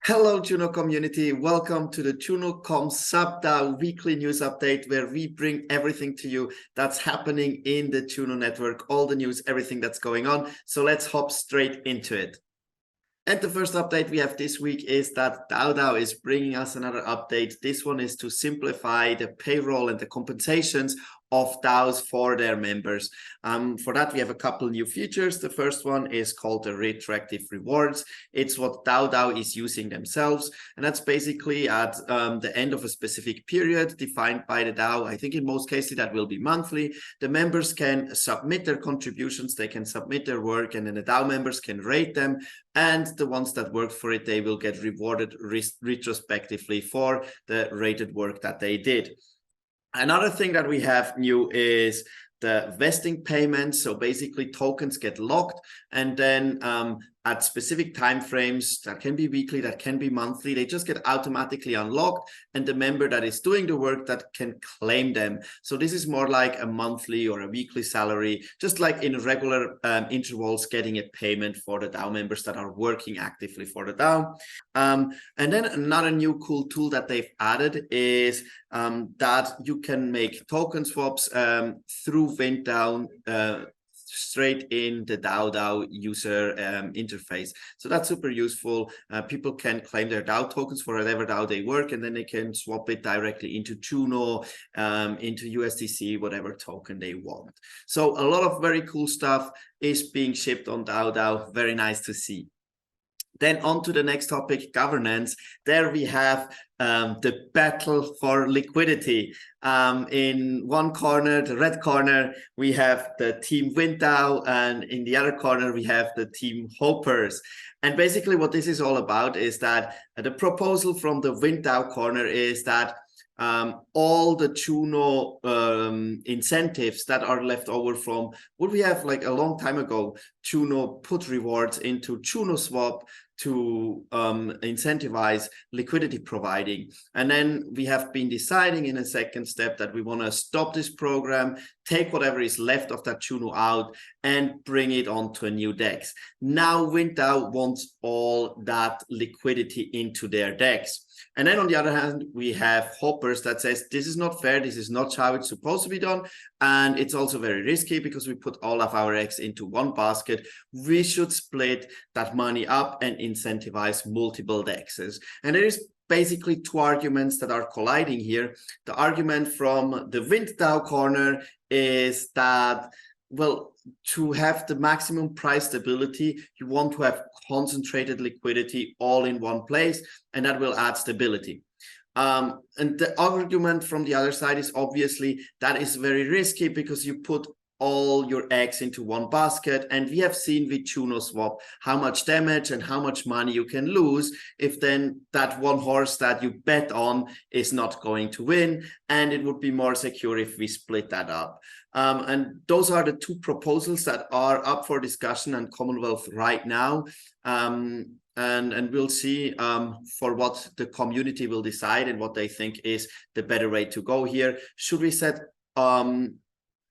Hello, Juno community. Welcome to the JunoCom SubDAO weekly news update, where we bring everything to you that's happening in the Juno network, all the news, everything that's going on. So let's hop straight into it. And the first update we have this week is that DAO is bringing us another update. This one is to simplify the payroll and the compensations of DAOs for their members. For that, we have a couple new features. The first one is called the retroactive rewards. It's what DAO is using themselves. And that's basically at the end of a specific period defined by the DAO. I think in most cases that will be monthly. The members can submit their contributions, they can submit their work, and then the DAO members can rate them. And the ones that work for it, they will get rewarded retrospectively for the rated work that they did. Another thing that we have new is the vesting payments. So basically tokens get locked, and then at specific time frames, that can be weekly, that can be monthly, they just get automatically unlocked, and the member that is doing the work that can claim them. So this is more like a monthly or a weekly salary, just like in regular intervals, getting a payment for the DAO members that are working actively for the DAO. And then another new cool tool that they've added is that you can make token swaps through VintDAO straight in the DAO user interface. So that's super useful. People can claim their DAO tokens for whatever DAO they work, and then they can swap it directly into Juno, into USDC, whatever token they want. So a lot of very cool stuff is being shipped on DAO. Very nice to see. Then on to the next topic, governance. There we have the battle for liquidity. In one corner, the red corner, we have the team VintDAO, and in the other corner, we have the team Hopers. And basically what this is all about is that the proposal from the VintDAO corner is that all the Juno incentives that are left over from what we have like a long time ago, Juno put rewards into Juno Swap to incentivize liquidity providing. And then we have been deciding in a second step that we want to stop this program, take whatever is left of that Juno out, and bring it onto a new DEX. Now VintDAO wants all that liquidity into their DEX. And then on the other hand, we have Hoppers that says, this is not fair, this is not how it's supposed to be done. And it's also very risky because we put all of our eggs into one basket. We should split that money up and incentivize multiple DEXs. And there is basically two arguments that are colliding here. The argument from the VintDAO corner is that, well, to have the maximum price stability, you want to have concentrated liquidity all in one place, and that will add stability. And the argument from the other side is obviously that is very risky because you put all your eggs into one basket, and we have seen with Juno Swap how much damage and how much money you can lose if then that one horse that you bet on is not going to win, and it would be more secure if we split that up. And those are the two proposals that are up for discussion and Commonwealth right now. And we'll see for what the community will decide and what they think is the better way to go here. Should we set all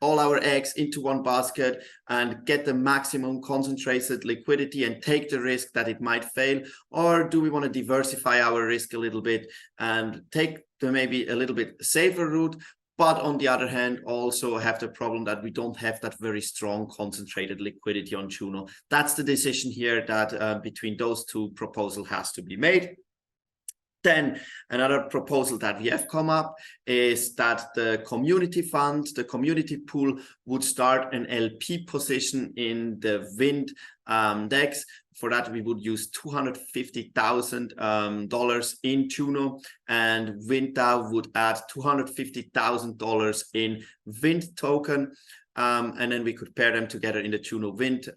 our eggs into one basket and get the maximum concentrated liquidity and take the risk that it might fail? Or do we want to diversify our risk a little bit and take the maybe a little bit safer route, but on the other hand, also have the problem that we don't have that very strong concentrated liquidity on Juno? That's the decision here that between those two proposals has to be made. Then another proposal that we have come up is that the community fund, the community pool, would start an LP position in the Vint DEX. For that, we would use $250,000 in Juno, and VintDAO would add $250,000 in Vint token. And then we could pair them together in the Juno Vint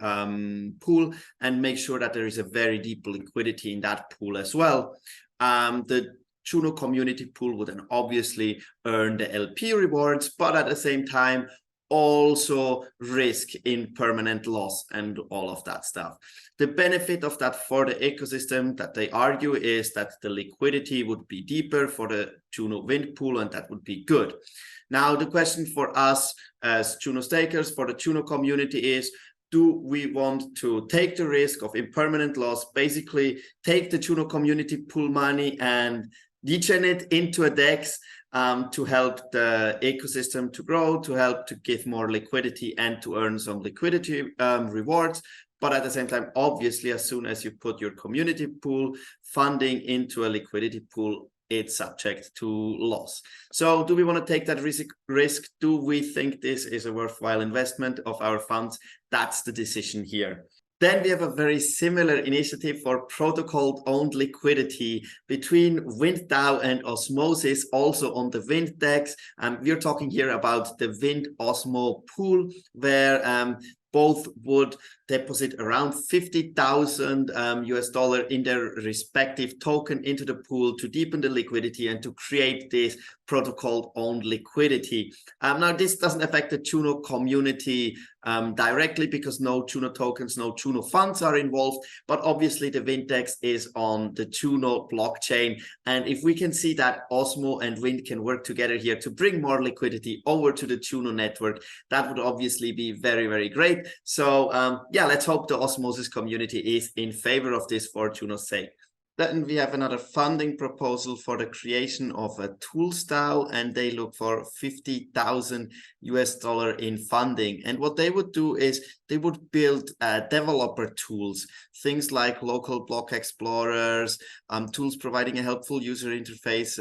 pool and make sure that there is a very deep liquidity in that pool as well. The Juno community pool would then obviously earn the LP rewards, but at the same time also risk in permanent loss and all of that stuff. The benefit of that for the ecosystem that they argue is that the liquidity would be deeper for the Juno Vint pool, and that would be good. Now, the question for us as Juno stakers, for the Juno community is, do we want to take the risk of impermanent loss, basically take the Juno community pool money and degen it into a DEX to help the ecosystem to grow, to help to give more liquidity and to earn some liquidity rewards. But at the same time, obviously, as soon as you put your community pool funding into a liquidity pool, it's subject to loss. So do we want to take that risk? Do we think this is a worthwhile investment of our funds? That's the decision here. Then we have a very similar initiative for protocol-owned liquidity between WindDAO and Osmosis, also on the WindDEX. We're talking here about the Wind Osmo pool, where both would deposit around $50,000 in their respective token into the pool to deepen the liquidity and to create this protocol-owned liquidity. Now, this doesn't affect the Juno community directly because no Juno tokens, no Juno funds are involved, but obviously the WindDEX is on the Juno blockchain. And if we can see that Osmo and Wind can work together here to bring more liquidity over to the Juno network, that would obviously be very, very great. So yeah, let's hope the Osmosis community is in favor of this for Juno's sake. Then we have another funding proposal for the creation of a tools DAO, and they look for $50,000 in funding. And what they would do is they would build developer tools, things like local block explorers, tools providing a helpful user interface,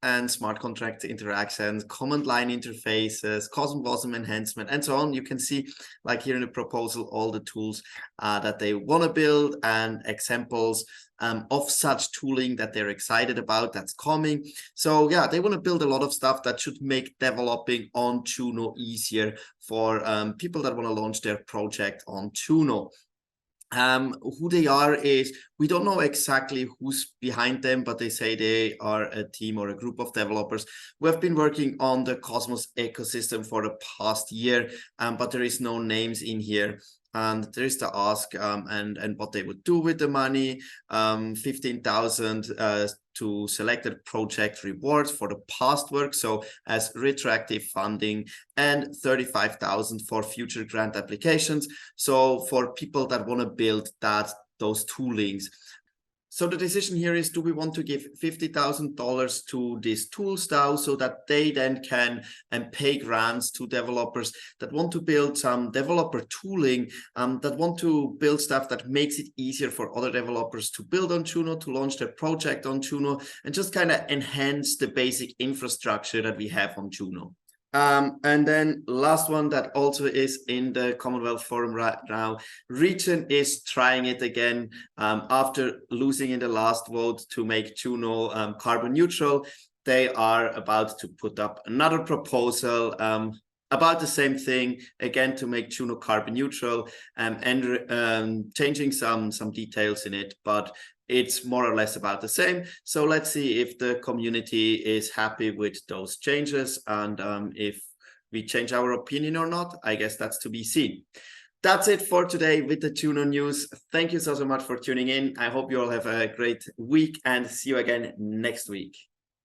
and smart contract interactions, command line interfaces, COSM/WASM enhancement, and so on. You can see, like here in the proposal, all the tools that they want to build and examples of such tooling that they're excited about that's coming. So yeah, they want to build a lot of stuff that should make developing on Juno easier for people that want to launch their project on Juno. Who they are is, we don't know exactly who's behind them, but they say they are a team or a group of developers who have been working on the Cosmos ecosystem for the past year, but there is no names in here. And there is the ask and what they would do with the money, 15,000 to selected project rewards for the past work, so as retroactive funding, and 35,000 for future grant applications. So for people that want to build those toolings. So the decision here is, do we want to give $50,000 to this tools DAO so that they then can pay grants to developers that want to build some developer tooling, that want to build stuff that makes it easier for other developers to build on Juno, to launch their project on Juno, and just kind of enhance the basic infrastructure that we have on Juno. And then last one that also is in the Commonwealth Forum right now, Region is trying it again after losing in the last vote to make Juno carbon neutral. They are about to put up another proposal about the same thing, again, to make Juno carbon neutral and changing some details in it, but it's more or less about the same. So let's see if the community is happy with those changes and if we change our opinion or not. I guess that's to be seen. That's it for today with the Juno news. Thank you so much for tuning in. I hope you all have a great week and see you again next week.